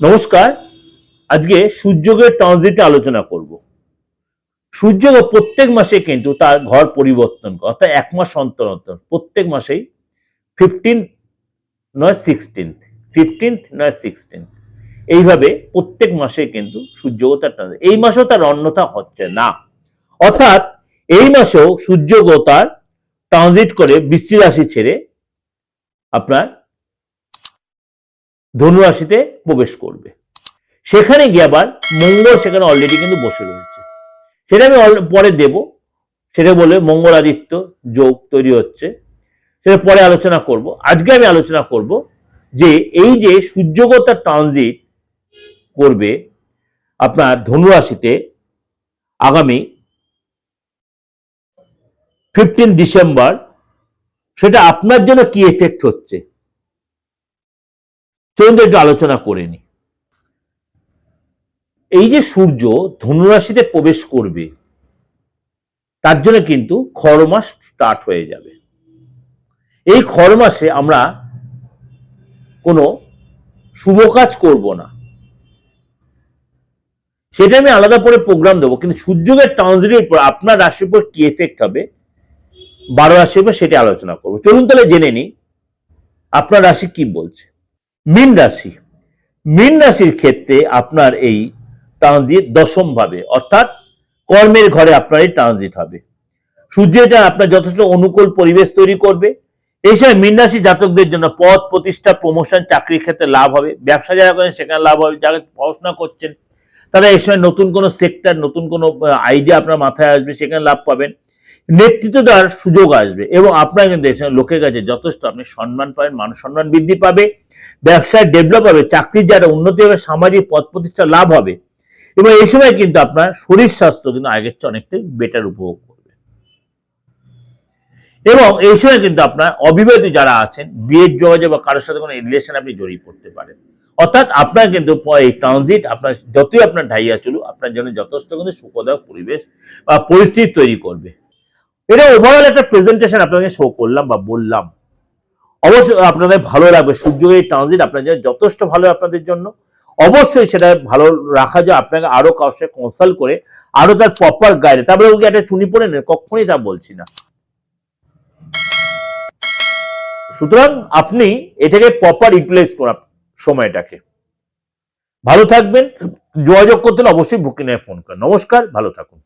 নমস্কার। আজকে সূর্যগ্রহের ট্রানজিটে আলোচনা করব। সূর্যগ্রহ প্রত্যেক মাসে কিন্তু তার ঘর পরিবর্তন করে, অর্থাৎ এক মাস অন্তর অন্তর প্রত্যেক মাসেই 15 নয় 16 নয় 16 এইভাবে প্রত্যেক মাসে কিন্তু সূর্যগ্রহ তার ট্রানজিট, এই মাসেও তার অন্যথা হচ্ছে না। অর্থাৎ এই মাসেও সূর্যগ্রহ তার ট্রানজিট করে বৃশ্চিক রাশি ছেড়ে আপনার ধনু রাশিতে প্রবেশ করবে। সেখানে গিয়ে আবার মঙ্গল সেখানে অলরেডি কিন্তু বসে রয়েছে, সেটা আমি পরে দেব। সেটা বলে মঙ্গল আদিত্য যোগ তৈরি হচ্ছে, সেটা পরে আলোচনা করব। আজকে আমি আলোচনা করব যে এই যে সূর্যগ্রহ তার ট্রানজিট করবে আপনার ধনু রাশিতে আগামী 15 ডিসেম্বর, সেটা আপনার জন্য কি এফেক্ট হচ্ছে চলুন একটু আলোচনা করে নি। এই যে সূর্য ধনু রাশিতে প্রবেশ করবে, তার জন্য কিন্তু খর মাস স্টার্ট হয়ে যাবে। এই খর মাসে আমরা কোনো শুভ কাজ করব না, সেটা আমি আলাদা করে প্রোগ্রাম দেবো। কিন্তু সূর্যগ্রহের ট্রানজিটের উপর আপনার রাশির উপর কি এফেক্ট হবে 12 রাশির উপর, সেটা আলোচনা করবো। চলুন তাহলে জেনে নিই আপনার রাশি কি বলছে। মীন রাশি, মীন রাশির ক্ষেত্রে আপনার এই ট্রানজিট দশম ভাবে, অর্থাৎ কর্মের ঘরে আপনার এই ট্রানজিট হবে। সূর্য এটা আপনার যথেষ্ট অনুকূল পরিবেশ তৈরি করবে। এই সময় মীন রাশি জাতকদের জন্য পদ প্রতিষ্ঠা, প্রমোশন, চাকরির ক্ষেত্রে লাভ হবে। ব্যবসা যারা করেন সেখানে লাভ হবে। যারা পড়াশোনা করছেন তারা এই সময় নতুন কোনো সেক্টর, নতুন কোনো আইডিয়া আপনার মাথায় আসবে, সেখানে লাভ পাবেন। নেতৃত্ব দেওয়ার সুযোগ আসবে এবং আপনার কিন্তু এই সময় লোকের কাছে যথেষ্ট আপনি সম্মান পাবেন, মান সম্মান বৃদ্ধি পাবে, ব্যবসায় ডেভেলপ হবে, চাকরির যারা উন্নতি হবে, সামাজিক পদ প্রতিষ্ঠা লাভ হবে। এবং এই সময় কিন্তু আপনার শরীর স্বাস্থ্য কিন্তু আগের চেয়ে অনেকটাই বেটার উপভোগ করবে। এবং এই সময় কিন্তু আপনার অবিবাহিত যারা আছেন, বিয়ের যোগাযোগ বা কারোর সাথে কোনো রিলেশন আপনি জড়িয়ে পড়তে পারেন। অর্থাৎ আপনার কিন্তু এই ট্রানজিট আপনার যতই আপনার ঢাইয়া চলুক, আপনার জন্য যথেষ্ট কিন্তু সুখদায়ক পরিবেশ বা পরিস্থিতি তৈরি করবে। এটা ওভারঅল একটা প্রেজেন্টেশন আপনাকে শো করলাম বা বললাম। অবশ্যই আপনাদের ভালো লাগবে। সূর্যের এই ট্রানজিট আপনার জন্য যথেষ্ট ভালো, আপনাদের জন্য অবশ্যই সেটা ভালো রাখা যায়। আপনাকে আরো কারোর সাথে কনসাল্ট করে আরো তার প্রপার গাইডে, তারপরে ওকে একটা চুনি পড়ে নেন, কখনই তা বলছি না। সুতরাং আপনি এটাকে প্রপার ইউটিলাইজ করা সময়টাকে। ভালো থাকবেন। যোগাযোগ করতে হলে অবশ্যই বুকিং এ ফোন করেন। নমস্কার, ভালো থাকুন।